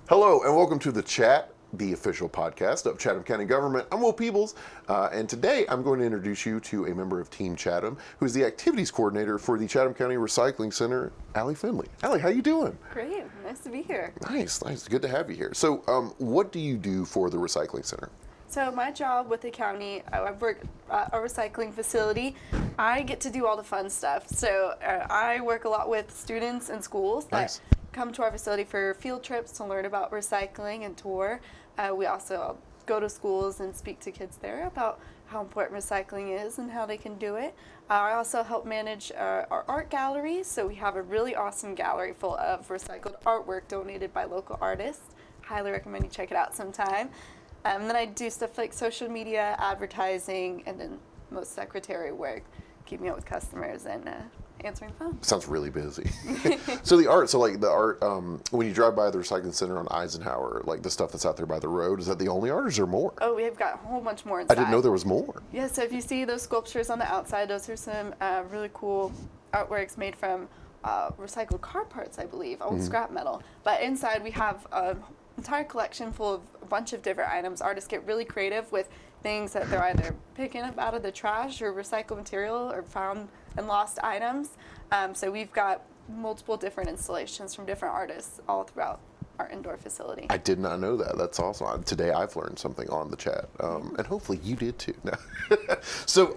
Hello and welcome to The Chat, the official podcast of Chatham County Government. I'm Will Peebles, and today I'm going to introduce you to a member of Team Chatham, who's the activities coordinator for the Chatham County Recycling Center, Ali Findlay. Ali, how you doing? Great, nice to be here. Nice, good to have you here. So, what do you do for the Recycling Center? So my job with the county, I work at a recycling facility. I get to do all the fun stuff. So I work a lot with students and schools that come to our facility for field trips to learn about recycling and tour. We also go to schools and speak to kids there about how important recycling is and how they can do it. I also help manage our art gallery. So we have a really awesome gallery full of recycled artwork donated by local artists. Highly recommend you check it out sometime. And then I do stuff like social media, advertising, and then most secretary work, keeping up with customers and answering the phone. Sounds really busy. So the art, when you drive by the recycling center on Eisenhower, like the stuff that's out there by the road, is that the only art or is there more? Oh, we've got a whole bunch more inside. I didn't know there was more. Yeah, so if you see those sculptures on the outside, those are some really cool artworks made from recycled car parts, I believe, old scrap metal. But inside we have an entire collection full of a bunch of different items. Artists get really creative with things that they're either picking up out of the trash or recycled material or found and lost items. So we've got multiple different installations from different artists all throughout our indoor facility. I did not know that. That's awesome. Today I've learned something on the chat, and hopefully you did too. So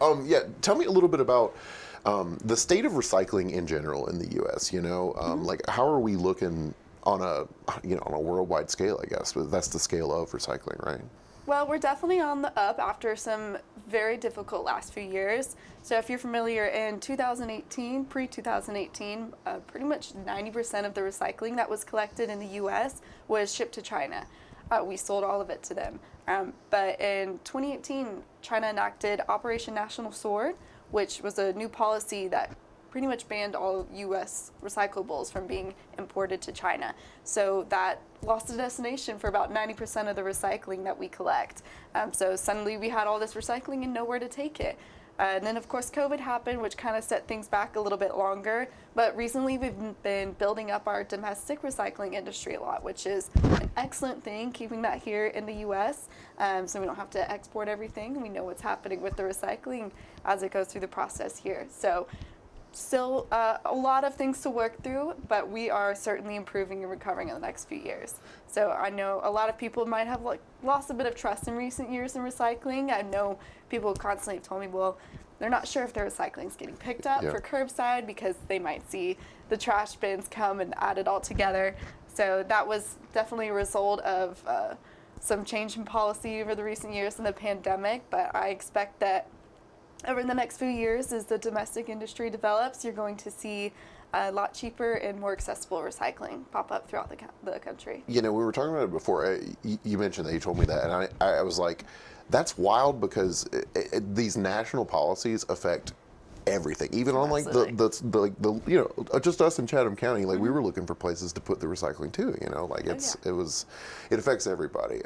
tell me a little bit about the state of recycling in general in the U.S. Like how are we looking on a worldwide scale, I guess, but that's the scale of recycling, right? Well, we're definitely on the up after some very difficult last few years. So if you're familiar, in 2018, pre-2018, pretty much 90% of the recycling that was collected in the U.S. was shipped to China. We sold all of it to them. But in 2018, China enacted Operation National Sword, which was a new policy that pretty much banned all U.S. recyclables from being imported to China. So that lost the destination for about 90% of the recycling that we collect. So suddenly we had all this recycling and nowhere to take it. And then of course COVID happened, which kind of set things back a little bit longer. But recently we've been building up our domestic recycling industry a lot, which is an excellent thing, keeping that here in the U.S. So we don't have to export everything. We know what's happening with the recycling as it goes through the process here. So still a lot of things to work through, but we are certainly improving and recovering in the next few years. So I know a lot of people might have lost a bit of trust in recent years in recycling. I know people constantly have told me, well, they're not sure if their recycling is getting picked up for curbside because they might see the trash bins come and add it all together. So that was definitely a result of some change in policy over the recent years in the pandemic, but I expect that over the next few years, as the domestic industry develops, you're going to see a lot cheaper and more accessible recycling pop up throughout the country. We were talking about it before. You mentioned that, you told me that, and I was like, that's wild because these national policies affect everything, even on like the just us in Chatham County, like we were looking for places to put the recycling too, it affects everybody.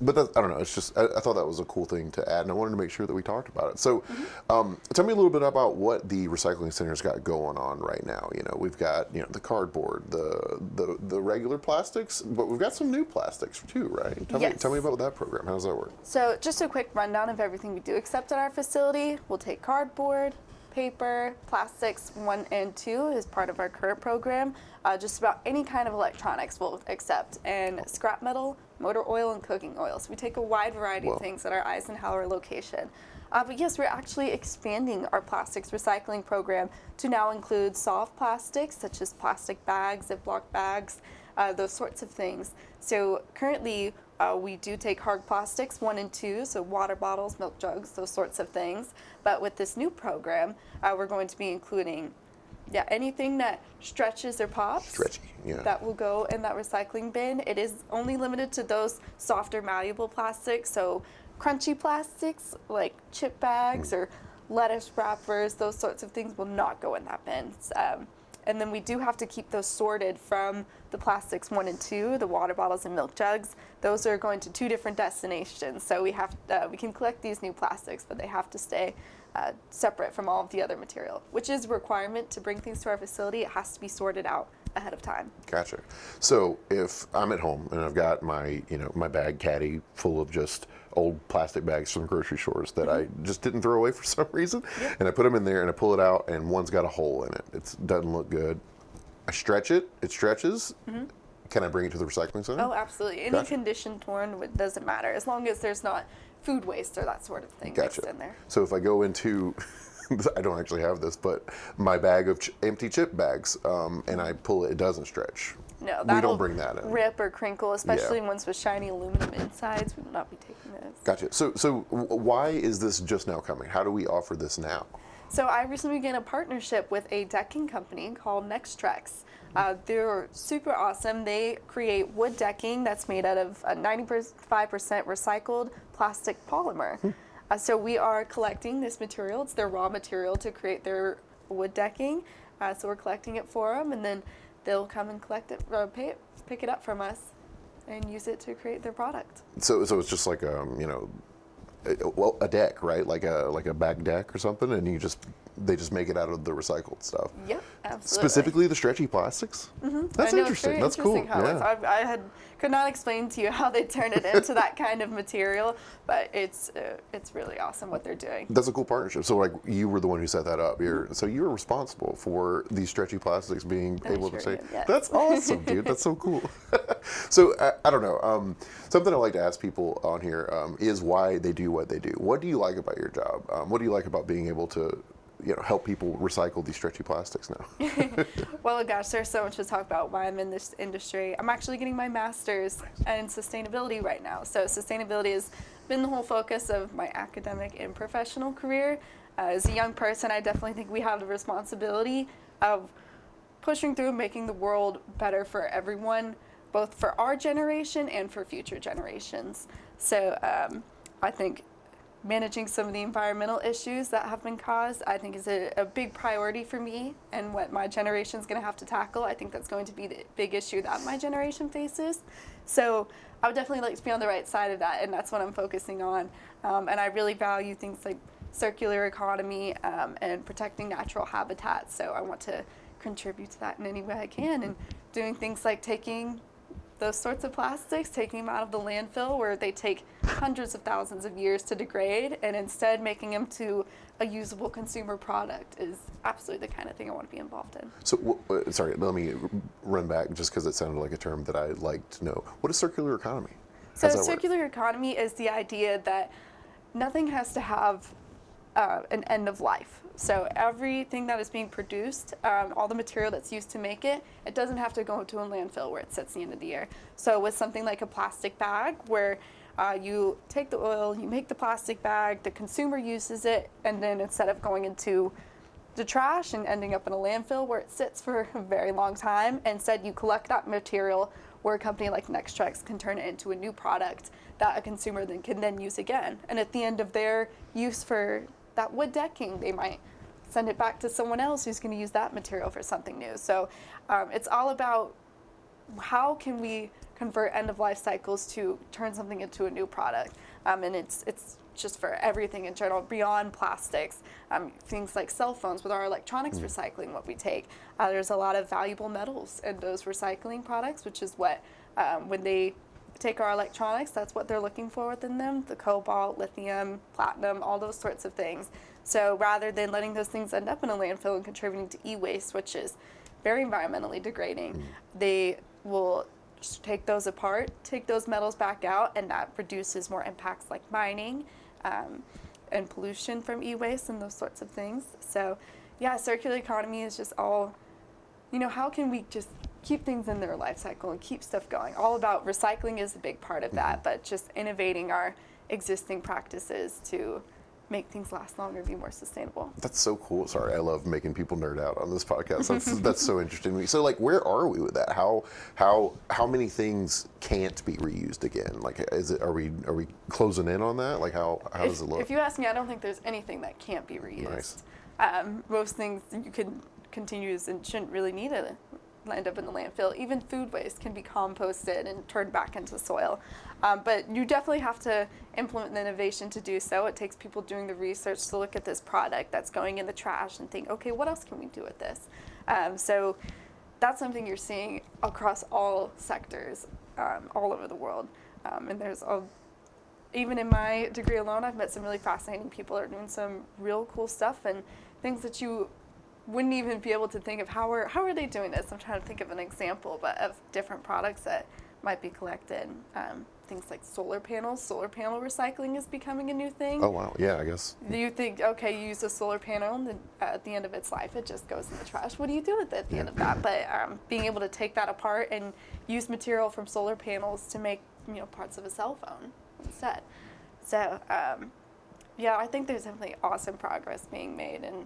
But I don't know, it's just I thought that was a cool thing to add, and I wanted to make sure that we talked about it. So tell me a little bit about what the recycling center's got going on right now. We've got the cardboard, the regular plastics, but we've got some new plastics too, right? Tell me about that program. How does that work? So just a quick rundown of everything we do accept at our facility. We'll take cardboard, paper, plastics 1 and 2 is part of our current program. Just about any kind of electronics we'll accept, and scrap metal, motor oil, and cooking oil. So we take a wide variety of things at our Eisenhower location. But yes, we're actually expanding our plastics recycling program to now include soft plastics, such as plastic bags, Ziploc bags, those sorts of things. So currently, we do take hard plastics 1 and 2, so water bottles, milk jugs, those sorts of things. But with this new program, we're going to be including anything that stretches or pops. That will go in that recycling bin. It is only limited to those softer, malleable plastics, so crunchy plastics like chip bags or lettuce wrappers, those sorts of things will not go in that bin. And then we do have to keep those sorted from the plastics 1 and 2, the water bottles and milk jugs. Those are going to 2 different destinations. So we can collect these new plastics, but they have to stay separate from all of the other material, which is a requirement to bring things to our facility. It has to be sorted out ahead of time. Gotcha. So if I'm at home and I've got my, my bag caddy full of just old plastic bags from grocery stores that I just didn't throw away for some reason, and I put them in there and I pull it out and one's got a hole in it. It doesn't look good. I stretch it. It stretches. Can I bring it to the recycling center? Oh, absolutely. Any condition torn doesn't matter, as long as there's not food waste or that sort of thing mixed in there. So if I go into, I don't actually have this, but my bag of empty chip bags, and I pull it, it doesn't stretch. No, we don't bring that in. Rip or crinkle, especially ones with shiny aluminum insides. We will not be taking those. Gotcha. So why is this just now coming? How do we offer this now? So I recently began a partnership with a decking company called NexTrex. They're super awesome. They create wood decking that's made out of 95% recycled plastic polymer. So we are collecting this material. It's their raw material to create their wood decking. So we're collecting it for them, and then they'll come and collect it, or pick it up from us, and use it to create their product. So it's just like a deck, right? Like a back deck or something, and they just make it out of the recycled stuff. Yep, absolutely. Specifically the stretchy plastics? That's interesting. That's cool. I could not explain to you how they turn it into that kind of material, but it's really awesome what they're doing. That's a cool partnership. So like you were the one who set that up. So you're responsible for these stretchy plastics being able to say, yes. That's awesome, dude. That's so cool. So I don't know. Something I like to ask people on here is why they do what they do. What do you like about your job? What do you like about being able to help people recycle these stretchy plastics now? Well, gosh, there's so much to talk about why I'm in this industry. I'm actually getting my master's in sustainability right now. So sustainability has been the whole focus of my academic and professional career. As a young person, I definitely think we have the responsibility of pushing through and making the world better for everyone, both for our generation and for future generations. So I think managing some of the environmental issues that have been caused, I think is a big priority for me, and what my generation is going to have to tackle. I think that's going to be the big issue that my generation faces. So I would definitely like to be on the right side of that, and that's what I'm focusing on. And I really value things like circular economy and protecting natural habitats. So I want to contribute to that in any way I can, and doing things like taking those sorts of plastics, taking them out of the landfill where they take hundreds of thousands of years to degrade, and instead making them to a usable consumer product is absolutely the kind of thing I want to be involved in. So, sorry, let me run back just because it sounded like a term that I'd like to know. What is circular economy? So circular economy is the idea that nothing has to have an end of life. So everything that is being produced, all the material that's used to make it, it doesn't have to go into a landfill where it sits at the end of the year. So with something like a plastic bag, where you take the oil, you make the plastic bag, the consumer uses it, and then instead of going into the trash and ending up in a landfill where it sits for a very long time, instead you collect that material where a company like NexTrex can turn it into a new product that a consumer then can use again. And at the end of their use for that wood decking, they might send it back to someone else who's going to use that material for something new. So it's all about how can we convert end-of-life cycles to turn something into a new product. And it's just for everything in general, beyond plastics. Things like cell phones, with our electronics recycling, what we take. There's a lot of valuable metals in those recycling products, which is what, when they take our electronics, that's what they're looking for within them, the cobalt, lithium, platinum, all those sorts of things. So rather than letting those things end up in a landfill and contributing to e-waste, which is very environmentally degrading, they will just take those apart, take those metals back out, and that reduces more impacts like mining and pollution from e-waste and those sorts of things. So yeah, circular economy is just all, how can we just keep things in their life cycle and keep stuff going? All about recycling is a big part of that, but just innovating our existing practices to make things last longer and be more sustainable. That's so cool. Sorry, I love making people nerd out on this podcast. That's so interesting to me. So, like, where are we with that? How many things can't be reused again? Like, are we closing in on that? Like, how does it look? If you ask me, I don't think there's anything that can't be reused. Nice. Most things you can continue and shouldn't really need to end up in the landfill. Even food waste can be composted and turned back into soil. But you definitely have to implement the innovation to do so. It takes people doing the research to look at this product that's going in the trash and think, okay, what else can we do with this? So that's something you're seeing across all sectors, all over the world. And there's even in my degree alone, I've met some really fascinating people that are doing some real cool stuff and things that you wouldn't even be able to think of. How are they doing this? I'm trying to think of an example, but of different products that might be collected. Things like solar panels. Solar panel recycling is becoming a new thing. Oh, wow. Yeah, I guess. You think, okay, you use a solar panel, and then at the end of its life, it just goes in the trash. What do you do with it at the end of that? But being able to take that apart and use material from solar panels to make, parts of a cell phone instead. So, yeah, I think there's definitely awesome progress being made, and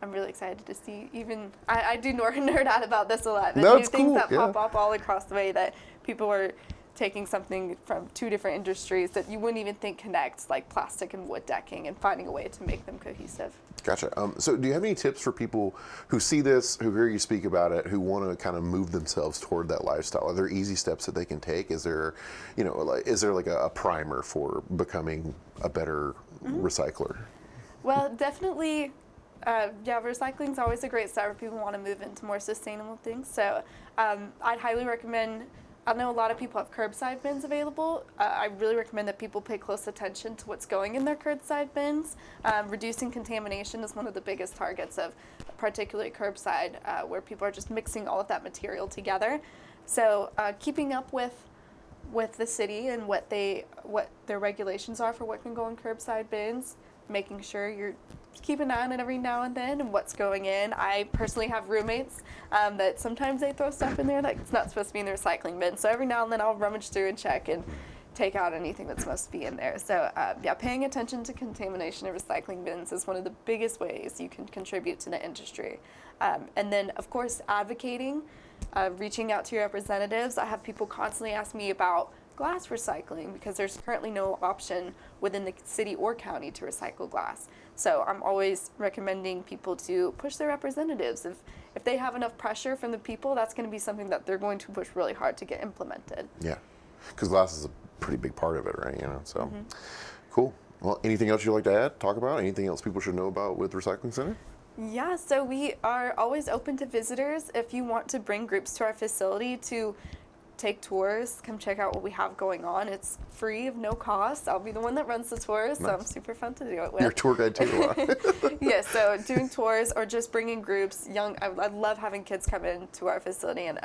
I'm really excited to see even, I do nerd out about this a lot. No, new it's things cool. that pop up all across the way that people are taking something from two different industries that you wouldn't even think connect, like plastic and wood decking, and finding a way to make them cohesive. Gotcha. So do you have any tips for people who see this, who hear you speak about it, who want to kind of move themselves toward that lifestyle? Are there easy steps that they can take? Is there, is there like a primer for becoming a better recycler? Well, definitely, recycling is always a great start for people who want to move into more sustainable things. So I'd highly recommend, I know a lot of people have curbside bins available. I really recommend that people pay close attention to what's going in their curbside bins. Reducing contamination is one of the biggest targets of particularly curbside, where people are just mixing all of that material together. So keeping up with the city and what their regulations are for what can go in curbside bins, making sure you're keeping an eye on it every now and then and what's going in. I personally have roommates that sometimes they throw stuff in there that's not supposed to be in the recycling bin. So every now and then I'll rummage through and check and take out anything that's supposed to be in there. So paying attention to contamination in recycling bins is one of the biggest ways you can contribute to the industry. And then, of course, advocating, reaching out to your representatives. I have people constantly ask me about glass recycling because there's currently no option within the city or county to recycle glass. So I'm always recommending people to push their representatives. If they have enough pressure from the people, that's going to be something that they're going to push really hard to get implemented. Yeah, because glass is a pretty big part of it, right? So cool. Well, anything else you'd like to add, talk about? Anything else people should know about with Recycling Center? Yeah, so we are always open to visitors. If you want to bring groups to our facility to take tours, come check out what we have going on. It's free of no cost. I'll be the one that runs the tours, so I'm super fun to do it with. You're a tour guide too. Yeah, so doing tours or just bringing groups, I love having kids come into our facility and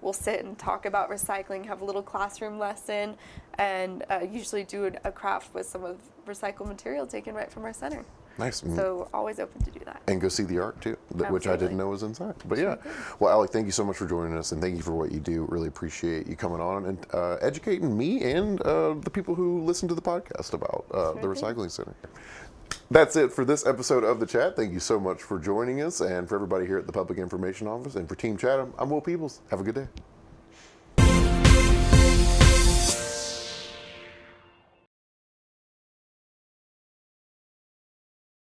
we'll sit and talk about recycling, have a little classroom lesson, and usually do a craft with some of recycled material taken right from our center. Nice. So always open to do that. And go see the art too, which I didn't know was inside. But yeah, well, Alec, thank you so much for joining us, and thank you for what you do. Really appreciate you coming on and educating me and the people who listen to the podcast about the Recycling Center. That's it for this episode of The Chat. Thank you so much for joining us, and for everybody here at the Public Information Office, and for Team Chatham, I'm Will Peebles. Have a good day.